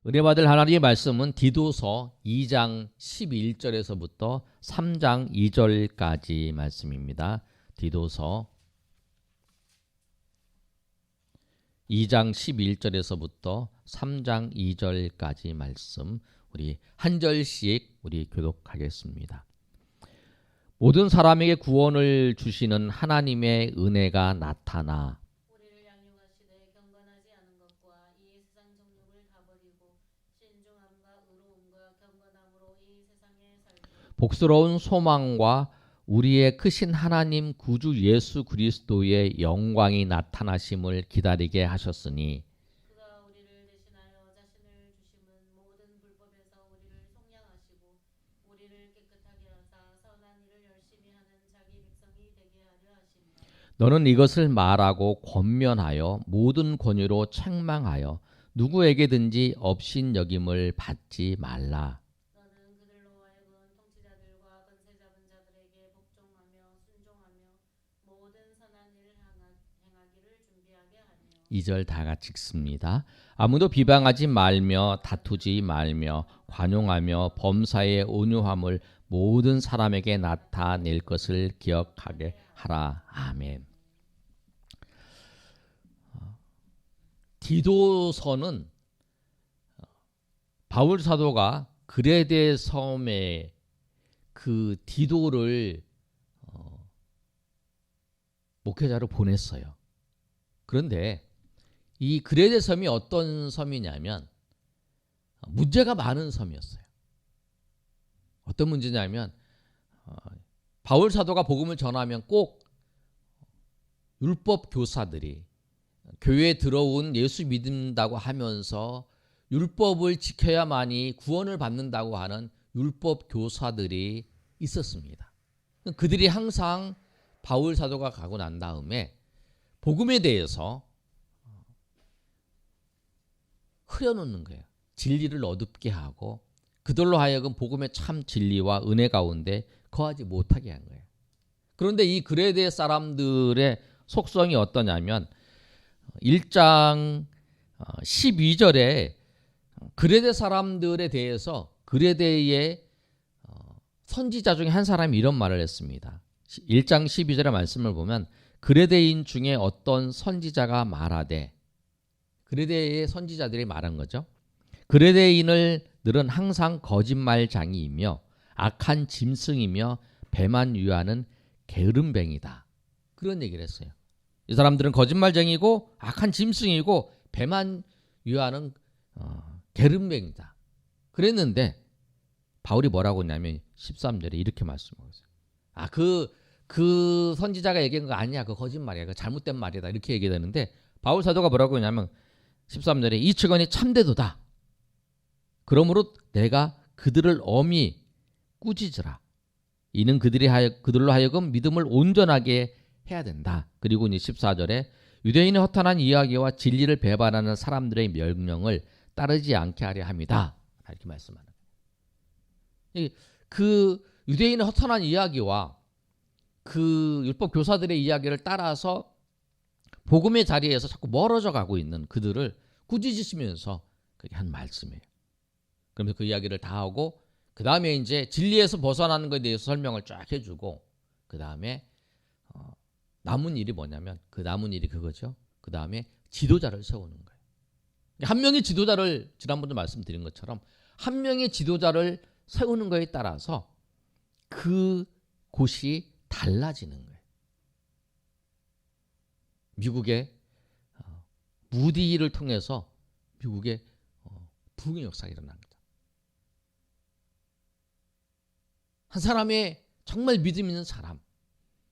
은혜 받을 하나님의 말씀은 디도서 2장 11절에서부터 3장 2절까지 말씀입니다. 디도서 2장 11절에서부터 3장 2절까지 말씀, 우리 한 절씩 우리 교독하겠습니다. 모든 사람에게 구원을 주시는 하나님의 은혜가 나타나 우리를 양육하시되 경건하지 않은 것과 이 세상 정욕을 다 버리고 신중함과 의로움과 경건함으로 이 세상에 살고 복스러운 소망과 우리의 크신 하나님 구주 예수 그리스도의 영광이 나타나심을 기다리게 하셨으니 그가 우리를 대신하여 자신을 주심은 모든 불법에서 우리를 속량하시고 우리를 깨끗하게 하사 선한 일을 열심히 하는 자기 백성이 되게 하려 하심이라. 너는 이것을 말하고 권면하여 모든 권유로 책망하여 누구에게든지 업신여김을 받지 말라. 너는 그들로 하여금 통치자들과 권세 잡은 자들에게 복종하며 순종하며 모든 선한 일을 행하기를 준비하게 하며 2절 다 같이 읽습니다. 아무도 비방하지 말며 다투지 말며 관용하며 범사의 온유함을 모든 사람에게 나타낼 것을 기억하게 하라. 아멘. 디도서는 바울 사도가 그레데 섬에 그 디도를 목회자로 보냈어요. 그런데 이 그레데 섬이 어떤 섬이냐면 문제가 많은 섬이었어요. 어떤 문제냐면 바울 사도가 복음을 전하면 꼭 율법 교사들이 교회에 들어온 예수 믿는다고 하면서 율법을 지켜야만이 구원을 받는다고 하는 율법 교사들이 있었습니다. 그들이 항상 바울 사도가 가고 난 다음에 복음에 대해서 흐려놓는 거예요. 진리를 어둡게 하고 그들로 하여금 복음의 참 진리와 은혜 가운데 거하지 못하게 한 거예요. 그런데 이 그레데 사람들의 속성이 어떠냐면 1장 12절에 그레데 사람들에 대해서 그레데의 선지자 중에 한 사람이 이런 말을 했습니다. 1장 12절의 말씀을 보면 그레데인 중에 어떤 선지자가 말하되, 그레데의 선지자들이 말한 거죠. 그레데인들은 항상 거짓말장이이며 악한 짐승이며 배만 유하는 게으름뱅이다. 그런 얘기를 했어요. 이 사람들은 거짓말쟁이고 악한 짐승이고 배만 유하는 게으름뱅이다. 그랬는데 바울이 뭐라고 했냐면 13절에 이렇게 말씀하고 있어요. 그 선지자가 얘기한 거 아니야. 그 거짓말이야. 그 잘못된 말이다. 이렇게 얘기되는데 바울 사도가 뭐라고 했냐면 13절에 이 측언이 참되도다. 그러므로 내가 그들을 엄히 꾸짖으라. 이는 그들로 하여금 믿음을 온전하게 해야 된다. 그리고 이제 14절에 유대인의 허탄한 이야기와 진리를 배반하는 사람들의 명령을 따르지 않게 하려 합니다. 이렇게 말씀하는 거예요. 그 유대인의 허탄한 이야기와 그 율법 교사들의 이야기를 따라서 복음의 자리에서 자꾸 멀어져 가고 있는 그들을 꾸짖으시면서 그게 한 말씀이에요. 그러면서 그 이야기를 다 하고 그 다음에 이제 진리에서 벗어나는 것에 대해서 설명을 쫙 해주고 그 다음에 남은 일이 뭐냐면 그 남은 일이 그거죠. 그 다음에 지도자를 세우는 거예요. 한 명의 지도자를 지난번도 말씀드린 것처럼 한 명의 지도자를 세우는 것에 따라서 그 곳이 달라지는 거예요. 미국의 무디를 통해서 미국의 부흥의 역사가 일어난 거죠. 한 사람의 정말 믿음 있는 사람,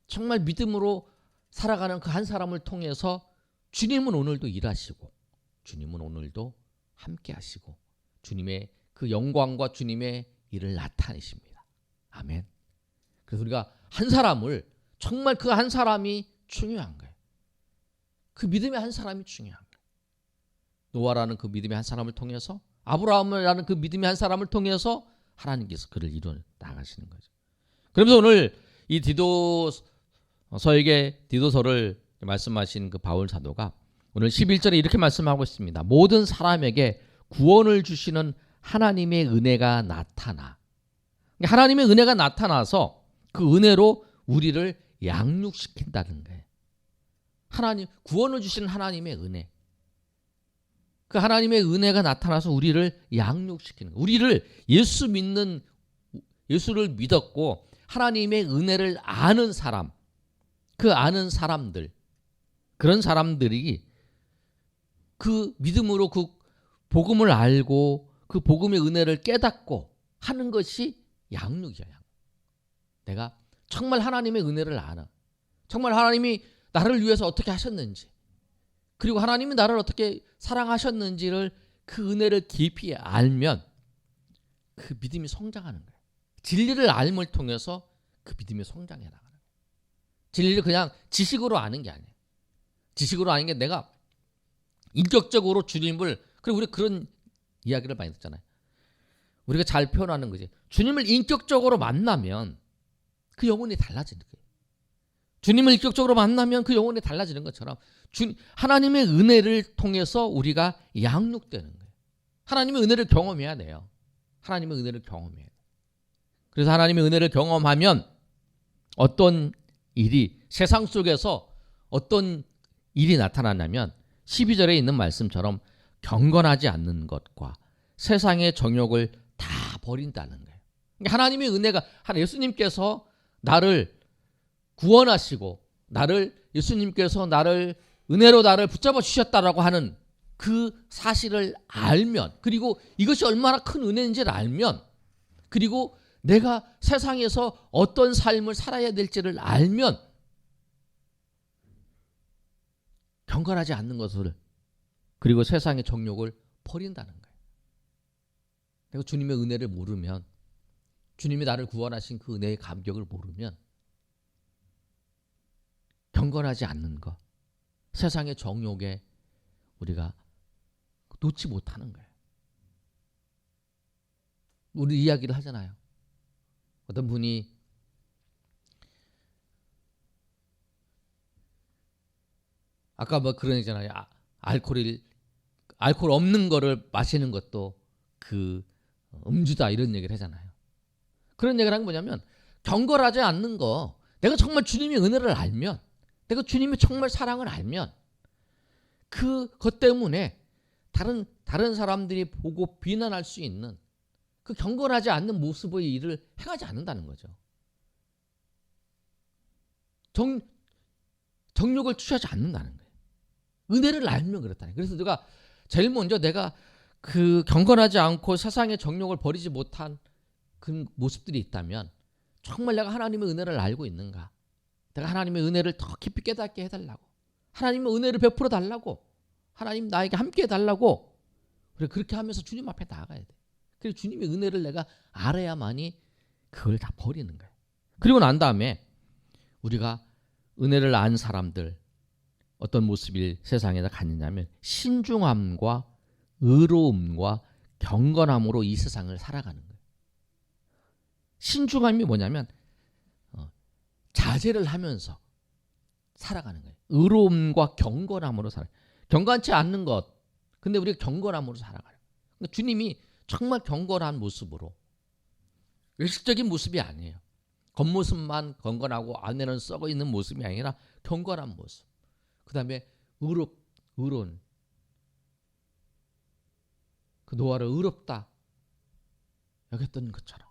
정말 믿음으로 살아가는 그 한 사람을 통해서 주님은 오늘도 일하시고 주님은 오늘도 함께 하시고 주님의 그 영광과 주님의 일을 나타내십니다. 아멘. 그래서 우리가 한 사람을 정말 그 한 사람이 중요한 거예요. 그 믿음의 한 사람이 중요한 거예요. 노아라는 그 믿음의 한 사람을 통해서 아브라함이라는 그 믿음의 한 사람을 통해서 하나님께서 그를 이루어 나가시는 거죠. 그러면서 오늘 이 디도서를 말씀하신 그 바울 사도가 오늘 11절에 이렇게 말씀하고 있습니다. 모든 사람에게 구원을 주시는 하나님의 은혜가 나타나. 하나님의 은혜가 나타나서 그 은혜로 우리를 양육시킨다는 거예요. 하나님, 구원을 주시는 하나님의 은혜. 그 하나님의 은혜가 나타나서 우리를 양육시키는 거예요. 우리를 예수를 믿었고 하나님의 은혜를 아는 사람, 그 아는 사람들, 그런 사람들이 그 믿음으로 그 복음을 알고 그 복음의 은혜를 깨닫고 하는 것이 양육이야. 내가 정말 하나님의 은혜를 아나. 정말 하나님이 나를 위해서 어떻게 하셨는지, 그리고 하나님이 나를 어떻게 사랑하셨는지를 그 은혜를 깊이 알면 그 믿음이 성장하는 거예요. 진리를 알음을 통해서 그 믿음이 성장해 나가는 거예요. 진리를 그냥 지식으로 아는 게 아니에요. 지식으로 아는 게 내가 인격적으로 주님을, 그리고 우리 그런 이야기를 많이 듣잖아요. 우리가 잘 표현하는 거지. 주님을 인격적으로 만나면 그 영혼이 달라지는 거예요. 주님을 인격적으로 만나면 그 영혼이 달라지는 것처럼 하나님의 은혜를 통해서 우리가 양육되는 거예요. 하나님의 은혜를 경험해야 돼요. 하나님의 은혜를 경험해야 돼요. 그래서 하나님의 은혜를 경험하면 어떤 일이, 세상 속에서 어떤 일이 나타나냐면 12절에 있는 말씀처럼 경건하지 않는 것과 세상의 정욕을 다 버린다는 거예요. 하나님의 은혜가, 예수님께서 나를 구원하시고 예수님께서 나를 은혜로 나를 붙잡아 주셨다라고 하는 그 사실을 알면, 그리고 이것이 얼마나 큰 은혜인지를 알면, 그리고 내가 세상에서 어떤 삶을 살아야 될지를 알면 경건하지 않는 것을, 그리고 세상의 정욕을 버린다는 거예요. 내가 주님의 은혜를 모르면, 주님이 나를 구원하신 그 은혜의 감격을 모르면 경건하지 않는 것, 세상의 정욕에 우리가 놓지 못하는 거예요. 우리 이야기를 하잖아요. 어떤 분이 아까 뭐 그런 얘기잖아요. 알코올 없는 거를 마시는 것도 그 음주다, 이런 얘기를 하잖아요. 그런 얘기를 한 게 뭐냐면, 경건하지 않는 거, 내가 정말 주님의 은혜를 알면, 내가 주님의 정말 사랑을 알면 그것 때문에 다른 사람들이 보고 비난할 수 있는 그 경건하지 않는 모습의 일을 행하지 않는다는 거죠. 정욕을 취하지 않는다는 거예요. 은혜를 알면 그렇다는 거예요. 그래서 내가 제일 먼저 내가 그 경건하지 않고 세상의 정욕을 버리지 못한 그 모습들이 있다면 정말 내가 하나님의 은혜를 알고 있는가? 내가 하나님의 은혜를 더 깊이 깨닫게 해달라고, 하나님의 은혜를 베풀어 달라고, 하나님 나에게 함께 해달라고, 그렇게 하면서 주님 앞에 나아가야 돼. 그리고 주님의 은혜를 내가 알아야만이 그걸 다 버리는 거예요. 그리고 난 다음에 우리가 은혜를 안 사람들 어떤 모습이 세상에다 갖느냐면 신중함과 의로움과 경건함으로 이 세상을 살아가는 거예요. 신중함이 뭐냐면 자제를 하면서 살아가는 거예요. 의로움과 경건함으로 살아요. 경건치 않는 것, 근데 우리가 경건함으로 살아가요. 그러니까 주님이 정말 경건한 모습으로, 외식적인 모습이 아니에요. 겉모습만 건건하고 안에는 썩어 있는 모습이 아니라 경건한 모습. 그 다음에 의로운, 그 노아를 의롭다 여겼던 것처럼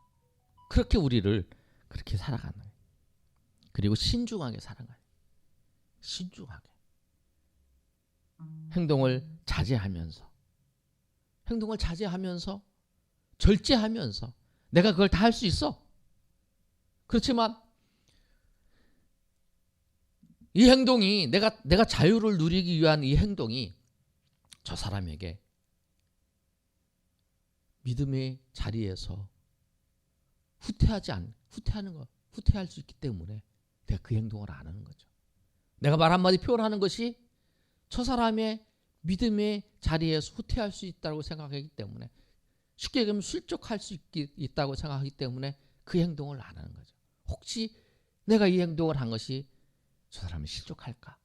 그렇게 우리를 그렇게 살아가는 거예요. 그리고 신중하게 살아가요. 신중하게 행동을 자제하면서 절제하면서 내가 그걸 다 할 수 있어. 그렇지만 이 행동이 내가 자유를 누리기 위한 이 행동이 저 사람에게 믿음의 자리에서 후퇴할 수 있기 때문에 내가 그 행동을 안 하는 거죠. 내가 말 한마디 표현하는 것이 저 사람의 믿음의 자리에서 후퇴할 수 있다고 생각하기 때문에, 쉽게 얘기하면 실족할 수 있다고 생각하기 때문에 그 행동을 안 하는 거죠. 혹시 내가 이 행동을 한 것이 저 사람이 실족할까?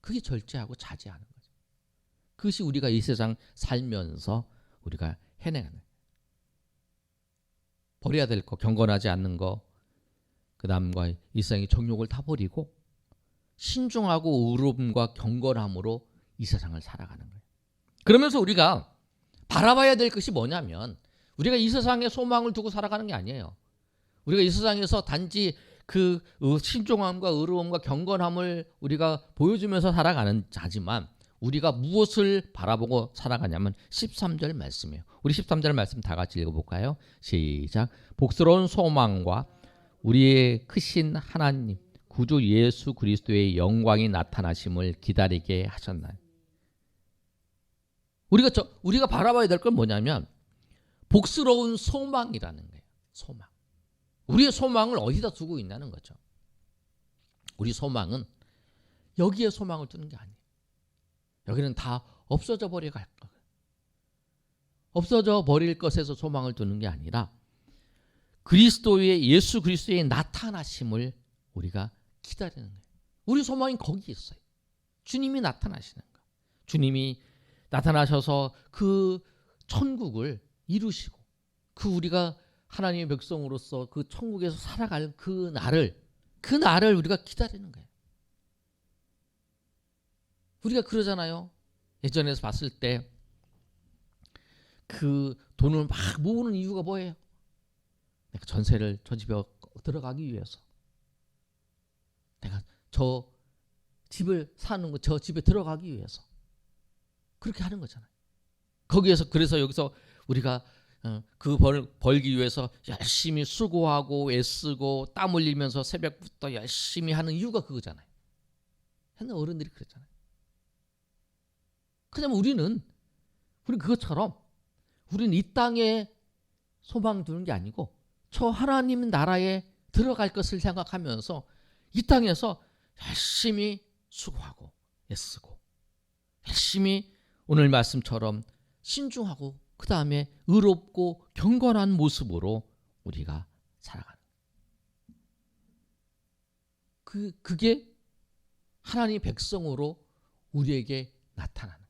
그게 절제하고 자제하는 거죠. 그것이 우리가 이 세상 살면서 우리가 해내는, 버려야 될 거, 경건하지 않는 거, 그 다음과 이 세상의 정욕을 다 버리고 신중하고 의로움과 경건함으로 이 세상을 살아가는 거예요. 그러면서 우리가 바라봐야 될 것이 뭐냐면, 우리가 이 세상에 소망을 두고 살아가는 게 아니에요. 우리가 이 세상에서 단지 그 신중함과 의로움과 경건함을 우리가 보여주면서 살아가는 자지만, 우리가 무엇을 바라보고 살아가냐면 13절 말씀이에요. 우리 13절 말씀 다 같이 읽어볼까요? 시작. 복스러운 소망과 우리의 크신 하나님 구주 예수 그리스도의 영광이 나타나심을 기다리게 하셨나요? 우리가 바라봐야 될 건 뭐냐면 복스러운 소망이라는 거예요. 소망. 우리의 소망을 어디다 두고 있냐는 거죠. 우리 소망은 여기에 소망을 두는 게 아니에요. 여기는 다 없어져 버릴 거예요. 없어져 버릴 것에서 소망을 두는 게 아니라 예수 그리스도의 나타나심을 우리가 기다리는 거예요. 우리 소망이 거기 있어요. 주님이 나타나시는 거. 주님이 나타나셔서 그 천국을 이루시고, 그 우리가 하나님의 백성으로서 그 천국에서 살아갈 그 날을 우리가 기다리는 거예요. 우리가 그러잖아요. 예전에서 봤을 때 그 돈을 막 모으는 이유가 뭐예요? 내가 전세를 저 집에 들어가기 위해서, 내가 저 집을 사는 거, 저 집에 들어가기 위해서 그렇게 하는 거잖아요. 거기에서 그래서 여기서 우리가 그 벌기 위해서 열심히 수고하고 애쓰고 땀 흘리면서 새벽부터 열심히 하는 이유가 그거잖아요. 옛날 어른들이 그랬잖아요. 그냥 우리는 그것처럼 우리는 이 땅에 소망 두는 게 아니고 저 하나님 나라에 들어갈 것을 생각하면서 이 땅에서 열심히 수고하고 애쓰고 열심히 오늘 말씀처럼 신중하고 그 다음에 의롭고 경건한 모습으로 우리가 살아가는 그게 하나님의 백성으로 우리에게 나타나는,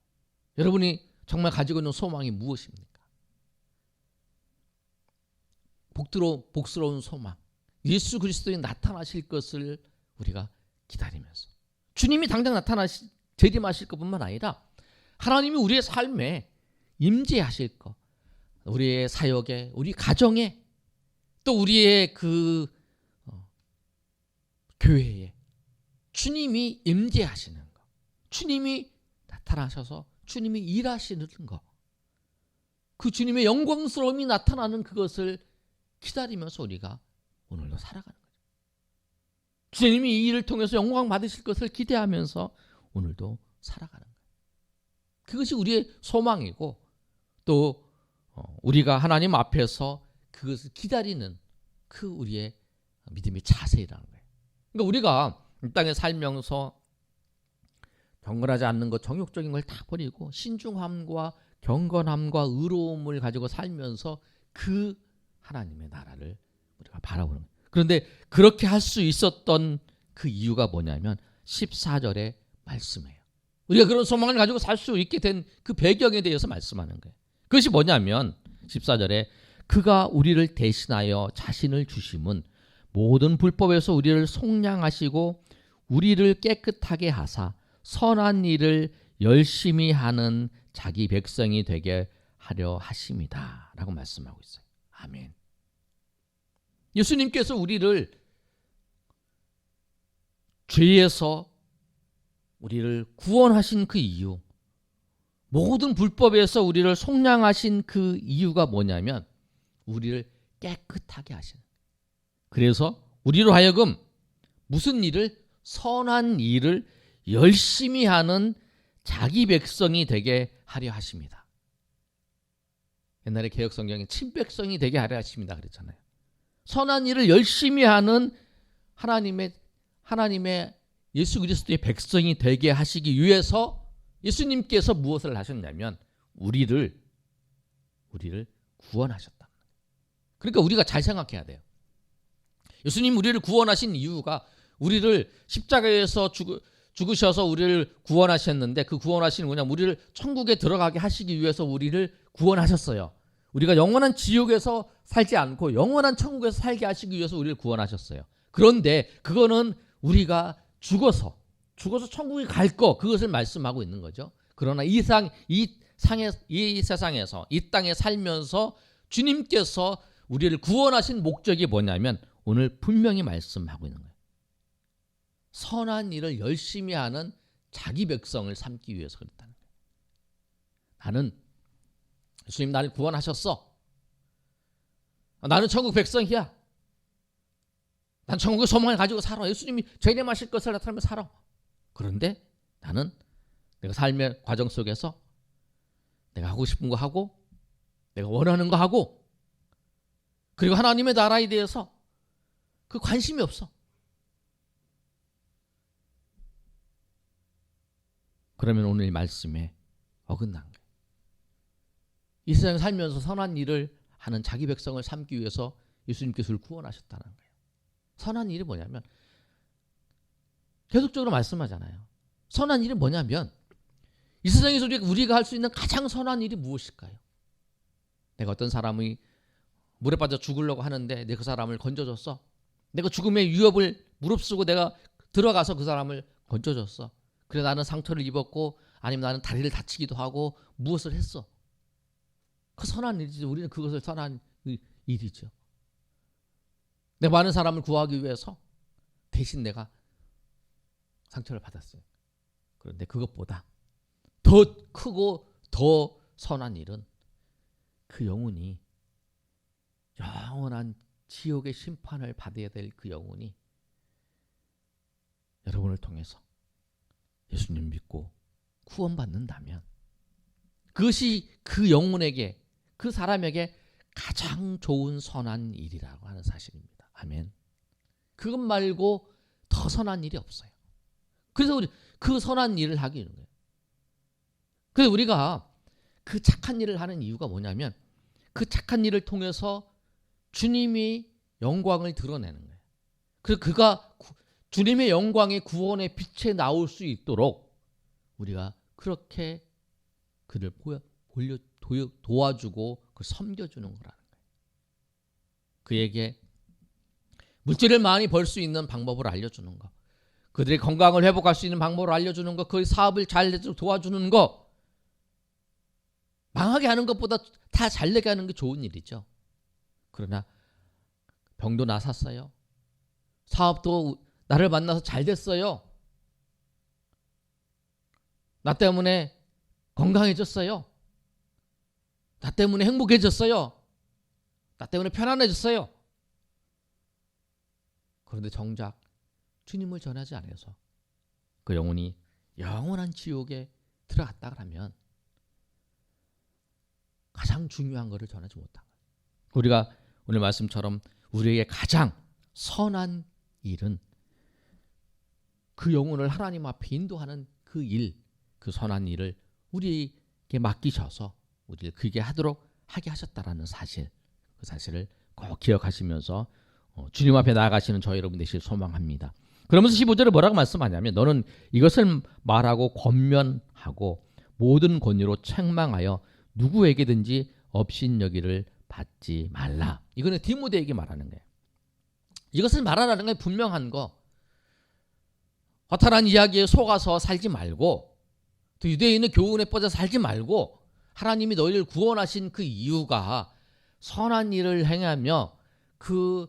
여러분이 정말 가지고 있는 소망이 무엇입니까? 복스러운 소망, 예수 그리스도에 나타나실 것을 우리가 기다리면서 주님이 당장 재림하실 것뿐만 아니라 하나님이 우리의 삶에 임재하실 것, 우리의 사역에, 우리 가정에, 또 우리의 그 교회에 주님이 임재하시는 것, 주님이 나타나셔서 주님이 일하시는 것, 그 주님의 영광스러움이 나타나는 그것을 기다리면서 우리가 오늘도 살아가는 거죠. 주님이 이 일을 통해서 영광 받으실 것을 기대하면서 오늘도 살아가는 거예요. 그것이 우리의 소망이고, 또 우리가 하나님 앞에서 그것을 기다리는 그 우리의 믿음의 자세라는 거예요. 그러니까 우리가 이 땅에 살면서 경건하지 않는 것, 정욕적인 걸 다 버리고 신중함과 경건함과 의로움을 가지고 살면서 그 하나님의 나라를 우리가 바라보는 거예요. 그런데 그렇게 할 수 있었던 그 이유가 뭐냐면 14절의 말씀이에요. 우리가 그런 소망을 가지고 살 수 있게 된 그 배경에 대해서 말씀하는 거예요. 그것이 뭐냐면 14절에 그가 우리를 대신하여 자신을 주심은 모든 불법에서 우리를 속량하시고 우리를 깨끗하게 하사 선한 일을 열심히 하는 자기 백성이 되게 하려 하심이다 라고 말씀하고 있어요. 아멘. 예수님께서 우리를 죄에서 우리를 구원하신 그 이유, 모든 불법에서 우리를 속량하신 그 이유가 뭐냐면 우리를 깨끗하게 하시는, 그래서 우리로 하여금 무슨 일을, 선한 일을 열심히 하는 자기 백성이 되게 하려 하십니다. 옛날에 개혁성경에 친백성이 되게 하려 하십니다 그랬잖아요. 선한 일을 열심히 하는 하나님의 예수 그리스도의 백성이 되게 하시기 위해서 예수님께서 무엇을 하셨냐면 우리를 구원하셨다. 그러니까 우리가 잘 생각해야 돼요. 예수님 우리를 구원하신 이유가 우리를 십자가에서 죽으셔서 우리를 구원하셨는데 그 구원하시는 거냐? 우리를 천국에 들어가게 하시기 위해서 우리를 구원하셨어요. 우리가 영원한 지옥에서 살지 않고 영원한 천국에서 살게 하시기 위해서 우리를 구원하셨어요. 그런데 그거는 우리가 죽어서 천국에 갈 거, 그것을 말씀하고 있는 거죠. 그러나 이 세상에서 이 땅에 살면서 주님께서 우리를 구원하신 목적이 뭐냐면 오늘 분명히 말씀하고 있는 거예요. 선한 일을 열심히 하는 자기 백성을 삼기 위해서 그랬다는 거예요. 나는 예수님 나를 구원하셨어. 나는 천국 백성이야. 난 천국의 소망을 가지고 살아. 예수님이 재림하실 것을 나타내며 살아. 그런데 나는 내가 삶의 과정 속에서 내가 하고 싶은 거 하고 내가 원하는 거 하고 그리고 하나님의 나라에 대해서 그 관심이 없어. 그러면 오늘 말씀에 어긋난 거예요. 이 세상에 살면서 선한 일을 하는 자기 백성을 삼기 위해서 예수님께서 우리를 구원하셨다는 거예요. 선한 일이 뭐냐면 계속적으로 말씀하잖아요. 선한 일이 뭐냐면 이 세상에서 우리가 할 수 있는 가장 선한 일이 무엇일까요? 내가 어떤 사람이 물에 빠져 죽으려고 하는데 내가 그 사람을 건져줬어. 내가 죽음의 위협을 무릅쓰고 내가 들어가서 그 사람을 건져줬어. 그래 나는 상처를 입었고 아니면 나는 다리를 다치기도 하고 무엇을 했어. 그 선한 일이지. 우리는 그것을 선한 일이죠. 내가 많은 사람을 구하기 위해서 대신 내가 상처를 받았어요. 그런데 그것보다 더 크고 더 선한 일은 그 영혼이 영원한 지옥의 심판을 받아야 될 그 영혼이 여러분을 통해서 예수님 믿고 구원받는다면 그것이 그 영혼에게 그 사람에게 가장 좋은 선한 일이라고 하는 사실입니다. 아멘. 그것 말고 더 선한 일이 없어요. 그래서 우리 그 선한 일을 하기 위한 거예요. 그래서 우리가 그 착한 일을 하는 이유가 뭐냐면 그 착한 일을 통해서 주님이 영광을 드러내는 거예요. 그래서 그가 주님의 영광의 구원의 빛에 나올 수 있도록 우리가 그렇게 그를 도와주고 그를 섬겨주는 거라는 거예요. 그에게 물질을 많이 벌 수 있는 방법을 알려주는 거, 그들의 건강을 회복할 수 있는 방법을 알려주는 거, 그 사업을 잘 도와주는 거, 망하게 하는 것보다 다 잘 되게 하는 게 좋은 일이죠. 그러나 병도 나섰어요. 사업도 나를 만나서 잘 됐어요. 나 때문에 건강해졌어요. 나 때문에 행복해졌어요. 나 때문에 편안해졌어요. 그런데 정작 주님을 전하지 않아서 그 영혼이 영원한 지옥에 들어갔다 그러면 가장 중요한 것을 전하지 못한 거예요. 우리가 오늘 말씀처럼 우리에게 가장 선한 일은 그 영혼을 하나님 앞에 인도하는 그 일, 그 선한 일을 우리에게 맡기셔서 우리를 그게 하게 하셨다라는 사실, 그 사실을 꼭 기억하시면서 주님 앞에 나아가시는 저 여러분 되실 소망합니다. 그러면서 15절에 뭐라고 말씀하냐면 너는 이것을 말하고 권면하고 모든 권유로 책망하여 누구에게든지 업신여기를 받지 말라. 이거는 디모데에게 말하는 거예요. 이것을 말하라는 게 분명한 거. 허탈한 이야기에 속아서 살지 말고 또 유대인의 교훈에 빠져 살지 말고 하나님이 너희를 구원하신 그 이유가 선한 일을 행하며 그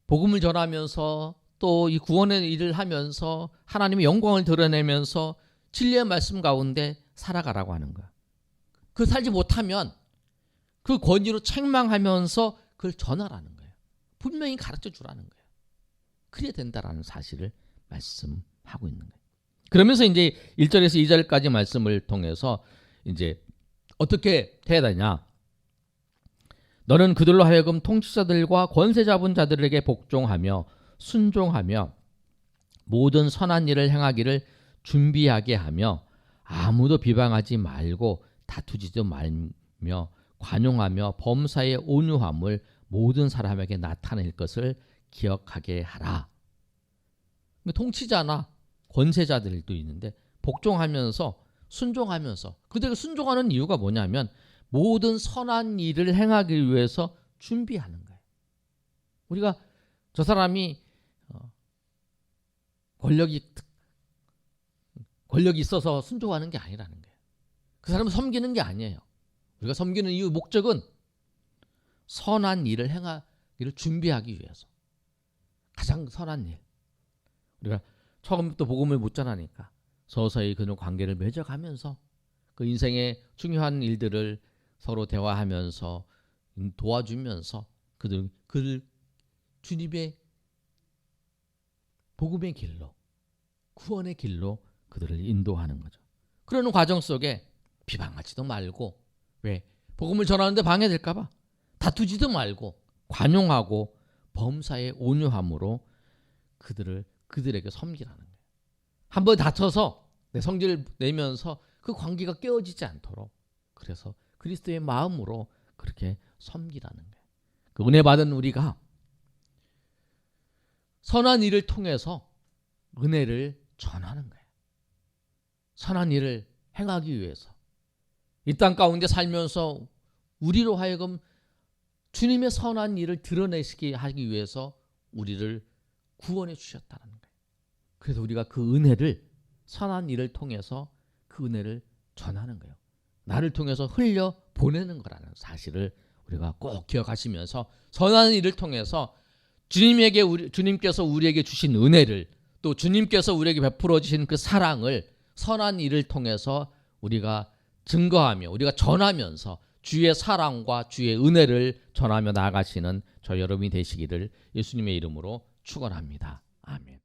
복음을 전하면서 또 이 구원의 일을 하면서 하나님의 영광을 드러내면서 진리의 말씀 가운데 살아가라고 하는 거야. 그 살지 못하면 그 권위로 책망하면서 그걸 전하라는 거예요. 분명히 가르쳐 주라는 거예요. 그래야 된다라는 사실을 말씀하고 있는 거예요. 그러면서 이제 1절에서 2절까지 말씀을 통해서 이제 어떻게 해야 되냐? 너는 그들로 하여금 통치자들과 권세 잡은 자들에게 복종하며 순종하며 모든 선한 일을 행하기를 준비하게 하며 아무도 비방하지 말고 다투지도 말며 관용하며 범사의 온유함을 모든 사람에게 나타낼 것을 기억하게 하라. 통치자나 권세자들도 있는데 복종하면서 순종하면서 그들이 순종하는 이유가 뭐냐면 모든 선한 일을 행하기 위해서 준비하는 거예요. 우리가 저 사람이 권력이 있어서 순종하는 게 아니라는 거예요. 그 사람을 섬기는 게 아니에요. 우리가 섬기는 이유 목적은 선한 일을 행하기를 준비하기 위해서. 가장 선한 일. 우리가 처음부터 복음을 못 전하니까 서서히 그런 관계를 맺어가면서 그 인생의 중요한 일들을 서로 대화하면서 도와주면서 그들 주님의 복음의 길로, 구원의 길로 그들을 인도하는 거죠. 그러는 과정 속에 비방하지도 말고, 왜? 복음을 전하는데 방해될까 봐 다투지도 말고 관용하고 범사의 온유함으로 그들에게 섬기라는 거예요. 한번 다쳐서 내 성질을 내면서 그 관계가 깨어지지 않도록, 그래서 그리스도의 마음으로 그렇게 섬기라는 거예요. 그 은혜 받은 우리가 선한 일을 통해서 은혜를 전하는 거예요. 선한 일을 행하기 위해서 이 땅 가운데 살면서 우리로 하여금 주님의 선한 일을 드러내시게 하기 위해서 우리를 구원해 주셨다는 거예요. 그래서 우리가 그 은혜를, 선한 일을 통해서 그 은혜를 전하는 거예요. 나를 통해서 흘려 보내는 거라는 사실을 우리가 꼭 기억하시면서 선한 일을 통해서 주님께서 우리에게 주신 은혜를, 또 주님께서 우리에게 베풀어 주신 그 사랑을 선한 일을 통해서 우리가 증거하며 우리가 전하면서 주의 사랑과 주의 은혜를 전하며 나아가시는 저 여러분이 되시기를 예수님의 이름으로 축원합니다. 아멘.